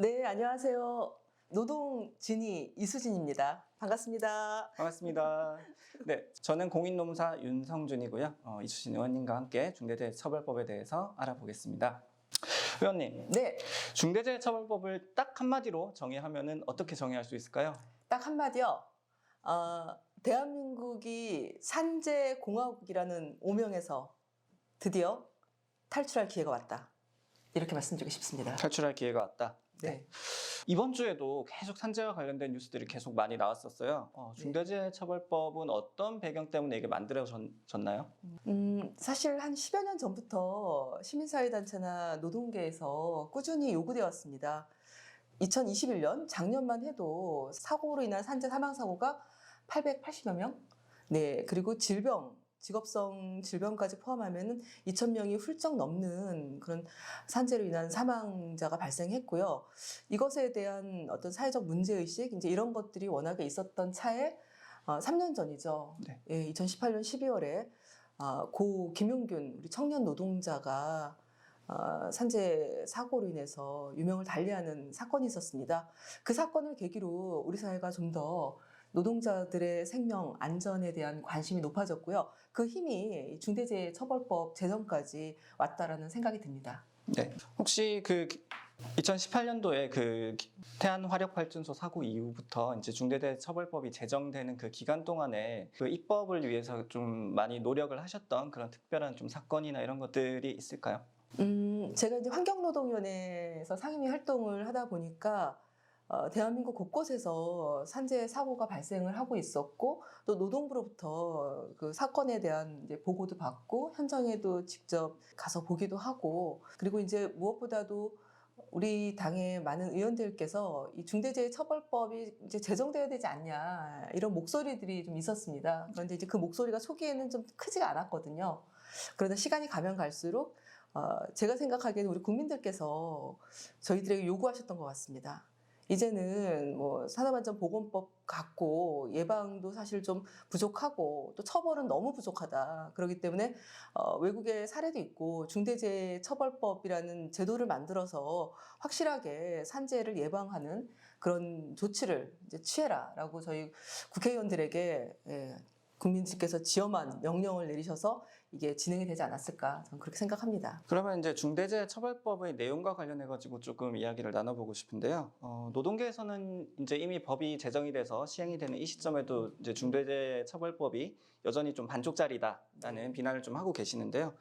네, 안녕하세요. 노동진이 이수진입니다. 반갑습니다. 반갑습니다. 네, 저는 공인노무사 윤성준이고요. 이수진 의원님과 함께 중대재해처벌법에 대해서 알아보겠습니다. 의원님, 네, 중대재해처벌법을 딱 한마디로 정의하면은 어떻게 정의할 수 있을까요? 딱 한마디요. 대한민국이 산재공화국이라는 오명에서 드디어 탈출할 기회가 왔다. 이렇게 말씀드리고 싶습니다. 탈출할 기회가 왔다. 네. 이번 주에도 계속 산재와 관련된 뉴스들이 계속 많이 나왔었어요. 중대재해처벌법은 어떤 배경 때문에 이게 만들어졌나요? 사실 한 10여 년 전부터 시민사회단체나 노동계에서 꾸준히 요구되어 왔습니다. 2021년 작년만 해도 사고로 인한 산재 사망사고가 880여 명? 네, 그리고 직업성 질병까지 포함하면 2,000명이 훌쩍 넘는 그런 산재로 인한 사망자가 발생했고요. 이것에 대한 어떤 사회적 문제의식, 이제 이런 것들이 워낙에 있었던 차에 3년 전이죠. 네. 예, 2018년 12월에 고 김용균 우리 청년 노동자가 산재 사고로 인해서 유명을 달리하는 사건이 있었습니다. 그 사건을 계기로 우리 사회가 좀 더 노동자들의 생명 안전에 대한 관심이 높아졌고요. 그 힘이 중대재해처벌법 제정까지 왔다라는 생각이 듭니다. 네. 혹시 2018년도에 태안화력발전소 사고 이후부터 이제 중대재해처벌법이 제정되는 그 기간 동안에 그 입법을 위해서 좀 많이 노력을 하셨던 그런 특별한 좀 사건이나 이런 것들이 있을까요? 제가 이제 환경노동위원회에서 상임위 활동을 하다 보니까 대한민국 곳곳에서 산재 사고가 발생을 하고 있었고, 또 노동부로부터 그 사건에 대한 이제 보고도 받고, 현장에도 직접 가서 보기도 하고, 그리고 이제 무엇보다도 우리 당의 많은 의원들께서 이 중대재해처벌법이 이제 제정돼야 되지 않냐, 이런 목소리들이 좀 있었습니다. 그런데 이제 그 목소리가 초기에는 좀 크지가 않았거든요. 그러다 시간이 가면 갈수록 제가 생각하기에는 우리 국민들께서 저희들에게 요구하셨던 것 같습니다. 이제는 뭐 산업안전보건법 갖고 예방도 사실 좀 부족하고 또 처벌은 너무 부족하다. 그렇기 때문에 외국의 사례도 있고 중대재해처벌법이라는 제도를 만들어서 확실하게 산재를 예방하는 그런 조치를 이제 취해라라고 저희 국회의원들에게 국민들께서 지엄한 명령을 내리셔서 이게 진행이 되지 않았을까 저는 그렇게 생각합니다. 그러면 이제 중대재해처벌법의 내용과 관련해가지고 조금 이야기를 나눠보고 싶은데요. 노동계에서는 이제 이미 법이 제정이 돼서 시행이 되는 이 시점에도 이제 중대재해처벌법이 여전히 좀 반쪽짜리다라는 비난을 좀 하고 계시는데요.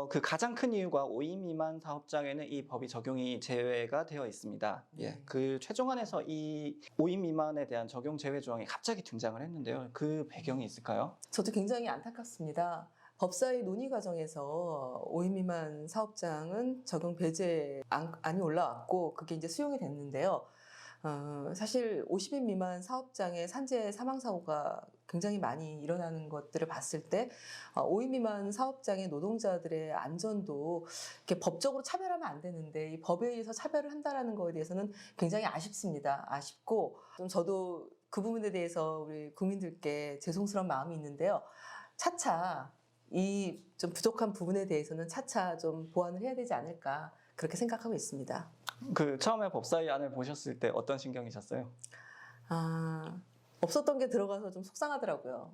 그 가장 큰 이유가 5인 미만 사업장에는 이 법이 적용이 제외가 되어 있습니다. 예, 그 최종안에서 이 5인 미만에 대한 적용 제외 조항이 갑자기 등장을 했는데요. 그 배경이 있을까요? 저도 굉장히 안타깝습니다. 법사위 논의 과정에서 5인 미만 사업장은 적용 배제안이 올라왔고 그게 이제 수용이 됐는데요. 사실 50인 미만 사업장의 산재 사망사고가 굉장히 많이 일어나는 것들을 봤을 때 5인 미만 사업장의 노동자들의 안전도 이렇게 법적으로 차별하면 안 되는데 이 법에 의해서 차별을 한다는 거에 대해서는 굉장히 아쉽습니다. 아쉽고 좀 저도 그 부분에 대해서 우리 국민들께 죄송스러운 마음이 있는데요. 차차 이 좀 부족한 부분에 대해서는 차차 좀 보완을 해야 되지 않을까 그렇게 생각하고 있습니다. 처음에 법사위 안을 보셨을 때 어떤 심경이셨어요? 없었던 게 들어가서 좀 속상하더라고요.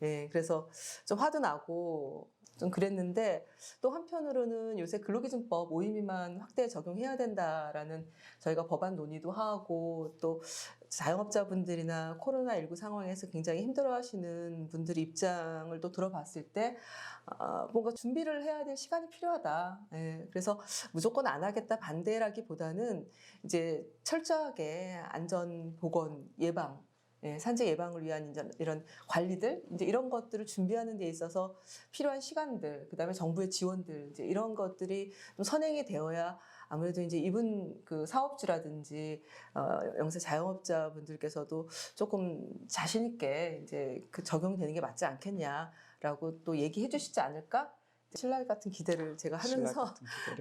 예, 그래서 좀 화도 나고 좀 그랬는데 또 한편으로는 요새 근로기준법 5인 미만 확대 적용해야 된다라는 저희가 법안 논의도 하고 또 자영업자분들이나 코로나19 상황에서 굉장히 힘들어하시는 분들의 입장을 또 들어봤을 때 뭔가 준비를 해야 될 시간이 필요하다. 예, 그래서 무조건 안 하겠다 반대라기보다는 이제 철저하게 안전, 보건, 예방 산재 예방을 위한 이런 관리들, 이제 이런 것들을 준비하는 데 있어서 필요한 시간들, 그 다음에 정부의 지원들, 이제 이런 것들이 좀 선행이 되어야 아무래도 이제 이분 그 사업주라든지, 영세 자영업자분들께서도 조금 자신있게 이제 그 적용되는 게 맞지 않겠냐라고 또 얘기해 주시지 않을까? 신랄 같은 기대를 제가 하면서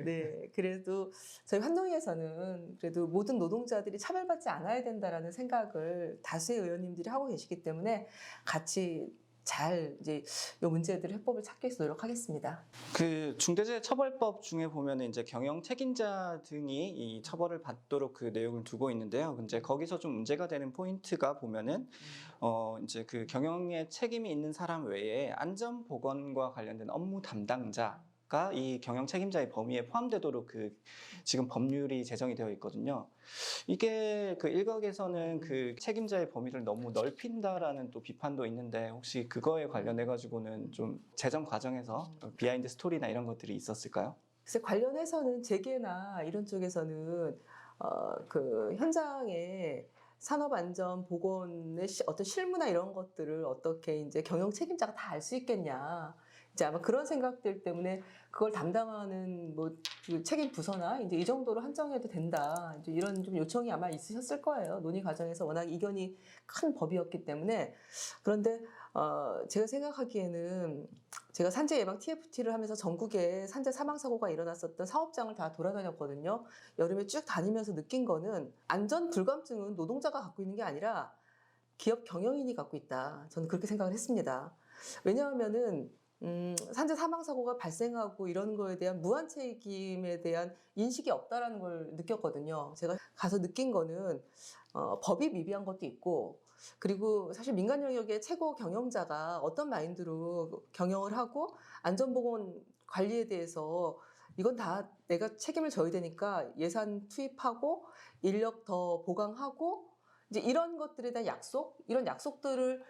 네, 그래도 저희 환노위에서는 그래도 모든 노동자들이 차별받지 않아야 된다라는 생각을 다수의 의원님들이 하고 계시기 때문에 같이 잘 이제 이 문제들 해법을 찾기 위해서 노력하겠습니다. 그 중대재해처벌법 중에 보면은 이제 경영 책임자 등이 이 처벌을 받도록 그 내용을 두고 있는데요. 이제 거기서 좀 문제가 되는 포인트가 보면은 이제 그 경영에 책임이 있는 사람 외에 안전 보건과 관련된 업무 담당자가 이 경영 책임자의 범위에 포함되도록 그 지금 법률이 제정이 되어 있거든요. 이게 그 일각에서는 그 책임자의 범위를 너무 넓힌다라는 또 비판도 있는데 혹시 그거에 관련해 가지고는 좀 제정 과정에서 비하인드 스토리나 이런 것들이 있었을까요? 그래서 관련해서는 재계나 이런 쪽에서는 그 현장에 산업안전보건의 어떤 실무나 이런 것들을 어떻게 이제 경영 책임자가 다 알 수 있겠냐. 이제 아마 그런 생각들 때문에 그걸 담당하는 그 책임 부서나 이제 이 정도로 한정해도 된다. 이제 이런 좀 요청이 아마 있으셨을 거예요. 논의 과정에서 워낙 이견이 큰 법이었기 때문에. 그런데 제가 생각하기에는 제가 산재 예방 TFT를 하면서 전국에 산재 사망 사고가 일어났었던 사업장을 다 돌아다녔거든요. 여름에 쭉 다니면서 느낀 거는 안전 불감증은 노동자가 갖고 있는 게 아니라 기업 경영인이 갖고 있다. 저는 그렇게 생각을 했습니다. 왜냐하면은 산재 사망 사고가 발생하고 이런 거에 대한 무한 책임에 대한 인식이 없다라는 걸 느꼈거든요. 제가 가서 느낀 거는 법이 미비한 것도 있고, 그리고 사실 민간 영역의 최고 경영자가 어떤 마인드로 경영을 하고 안전보건 관리에 대해서 이건 다 내가 책임을 져야 되니까 예산 투입하고 인력 더 보강하고 이제 이런 것들에 대한 약속, 이런 약속들을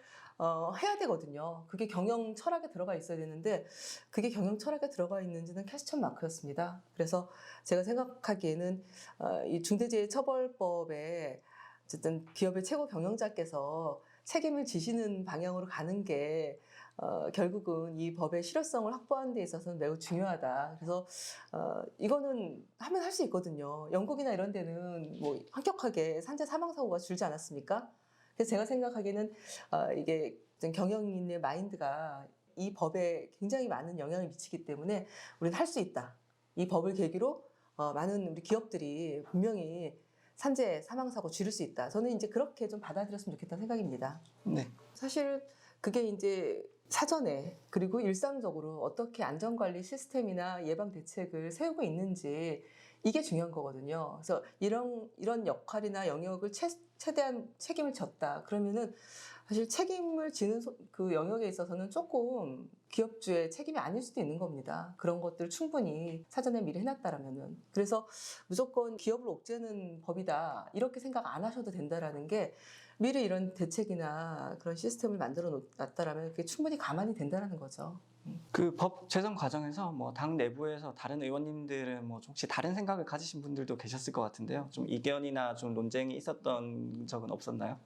해야 되거든요. 그게 경영 철학에 들어가 있어야 되는데 그게 경영 철학에 들어가 있는지는 퀘스천 마크였습니다. 그래서 제가 생각하기에는 이 중대재해처벌법에 어쨌든 기업의 최고 경영자께서 책임을 지시는 방향으로 가는 게 결국은 이 법의 실효성을 확보하는 데 있어서는 매우 중요하다. 그래서 이거는 하면 할 수 있거든요. 영국이나 이런 데는 뭐 엄격하게 산재 사망 사고가 줄지 않았습니까? 그래서 제가 생각하기에는 이게 좀 경영인의 마인드가 이 법에 굉장히 많은 영향을 미치기 때문에 우리는 할 수 있다. 이 법을 계기로 많은 우리 기업들이 분명히 산재 사망 사고 줄일 수 있다. 저는 이제 그렇게 좀 받아들였으면 좋겠다는 생각입니다. 네. 사실 그게 이제 사전에 그리고 일상적으로 어떻게 안전관리 시스템이나 예방 대책을 세우고 있는지 이게 중요한 거거든요. 그래서 이런 역할이나 영역을 최대한 책임을 졌다. 그러면은 사실 책임을 지는 그 영역에 있어서는 조금 기업주의 책임이 아닐 수도 있는 겁니다. 그런 것들을 충분히 사전에 미리 해놨다라면은. 그래서 무조건 기업을 옥죄는 법이다. 이렇게 생각 안 하셔도 된다라는 게 미리 이런 대책이나 그런 시스템을 만들어 놨다라면 그게 충분히 가만히 된다라는 거죠. 그 법 제정 과정에서 뭐 당 내부에서 다른 의원님들은 뭐 혹시 다른 생각을 가지신 분들도 계셨을 것 같은데요. 좀 이견이나 좀 논쟁이 있었던 적은 없었나요?